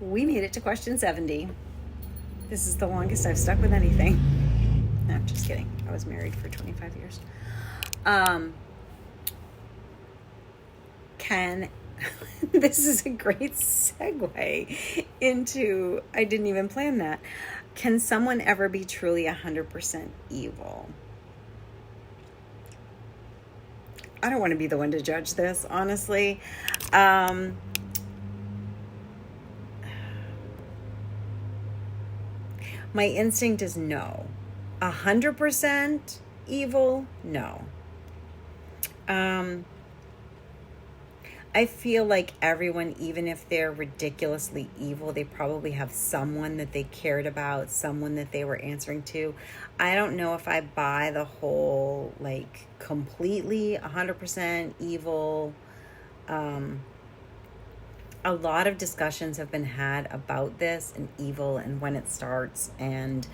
We made it to question 70. This is the longest I've stuck with anything. No, I'm just kidding. I was married for 25 years. Can this is a great segue into, I didn't even plan that. Can someone ever be truly 100% evil? I don't want to be the one to judge this, honestly. My instinct is no. 100% evil? No. I feel like everyone, even if they're ridiculously evil, they probably have someone that they cared about, someone that they were answering to. I don't know if I buy the whole, like, completely 100% evil. A lot of discussions have been had about this and evil and when it starts, and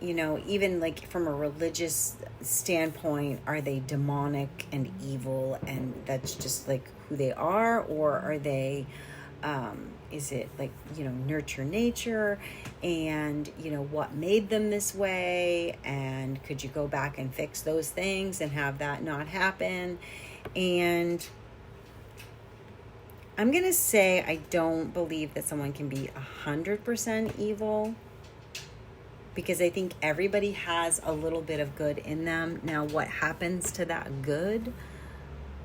even like from a religious standpoint, are they demonic and evil and that's just like who they are? Or are they, is it like, nurture nature and, what made them this way? And could you go back and fix those things and have that not happen? And I'm going to say I don't believe that someone can be 100% evil, because I think everybody has a little bit of good in them. Now, what happens to that good?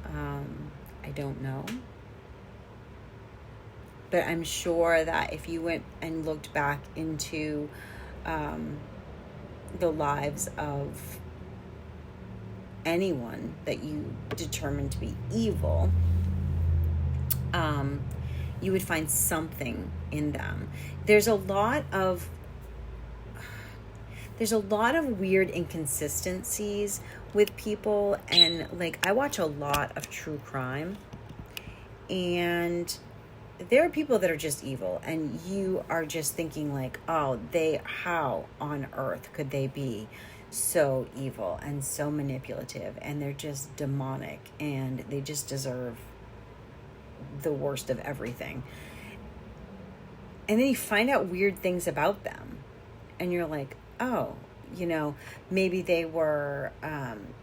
I don't know. But I'm sure that if you went and looked back into the lives of anyone that you determined to be evil, you would find something in them. There's a lot of weird inconsistencies with people, and like I watch a lot of true crime, and there are people that are just evil, and you are just thinking like, oh, how on earth could they be so evil and so manipulative, and they're just demonic and they just deserve the worst of everything. And then you find out weird things about them and you're like, oh, maybe they were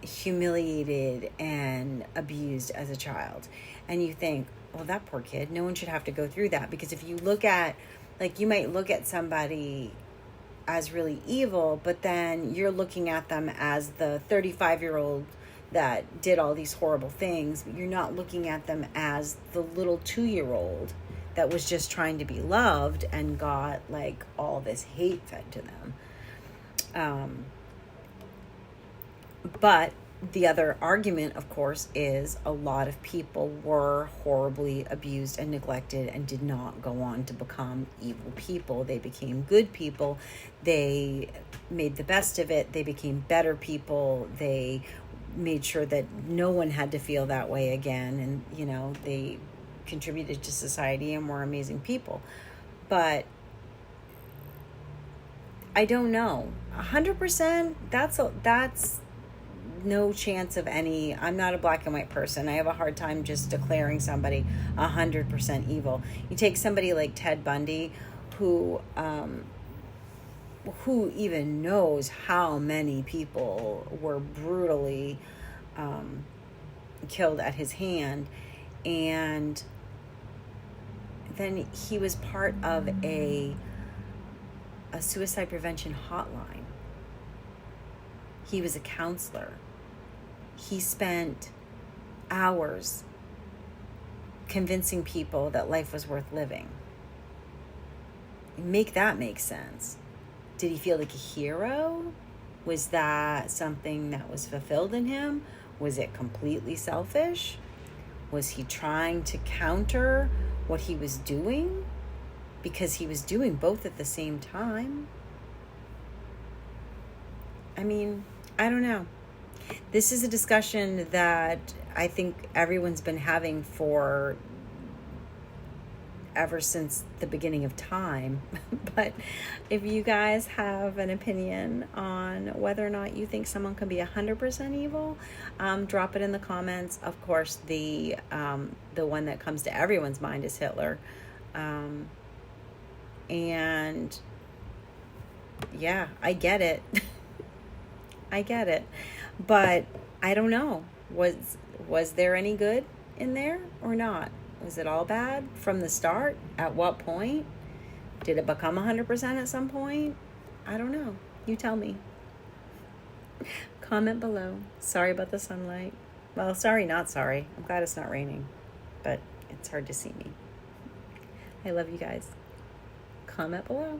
humiliated and abused as a child. And you think, well, that poor kid, no one should have to go through that. Because if you look at, like, you might look at somebody as really evil, but then you're looking at them as the 35-year-old that did all these horrible things. But you're not looking at them as the little 2-year-old that was just trying to be loved and got like all this hate fed to them. But the other argument, of course, is a lot of people were horribly abused and neglected and did not go on to become evil people. They became good people. They made the best of it. They became better people. They made sure that no one had to feel that way again. And, they contributed to society and were amazing people. But I don't know. 100%, that's no chance of any. I'm not a black and white person. I have a hard time just declaring somebody 100% evil. You take somebody like Ted Bundy, who even knows how many people were brutally killed at his hand, and then he was part of a suicide prevention hotline. He was a counselor. He spent hours convincing people that life was worth living. Make that make sense. Did he feel like a hero? Was that something that was fulfilled in him? Was it completely selfish? Was he trying to counter what he was doing? Because he was doing both at the same time. I mean, I don't know. This is a discussion that I think everyone's been having for ever since the beginning of time. But if you guys have an opinion on whether or not you think someone can be 100% evil, drop it in the comments. Of course, the one that comes to everyone's mind is Hitler. And yeah, I get it. I get it. But I don't know. Was there any good in there or not? Was it all bad from the start? At what point? Did it become 100% at some point? I don't know. You tell me. Comment below. Sorry about the sunlight. Well, sorry, not sorry. I'm glad it's not raining, but it's hard to see me. I love you guys. Comment below.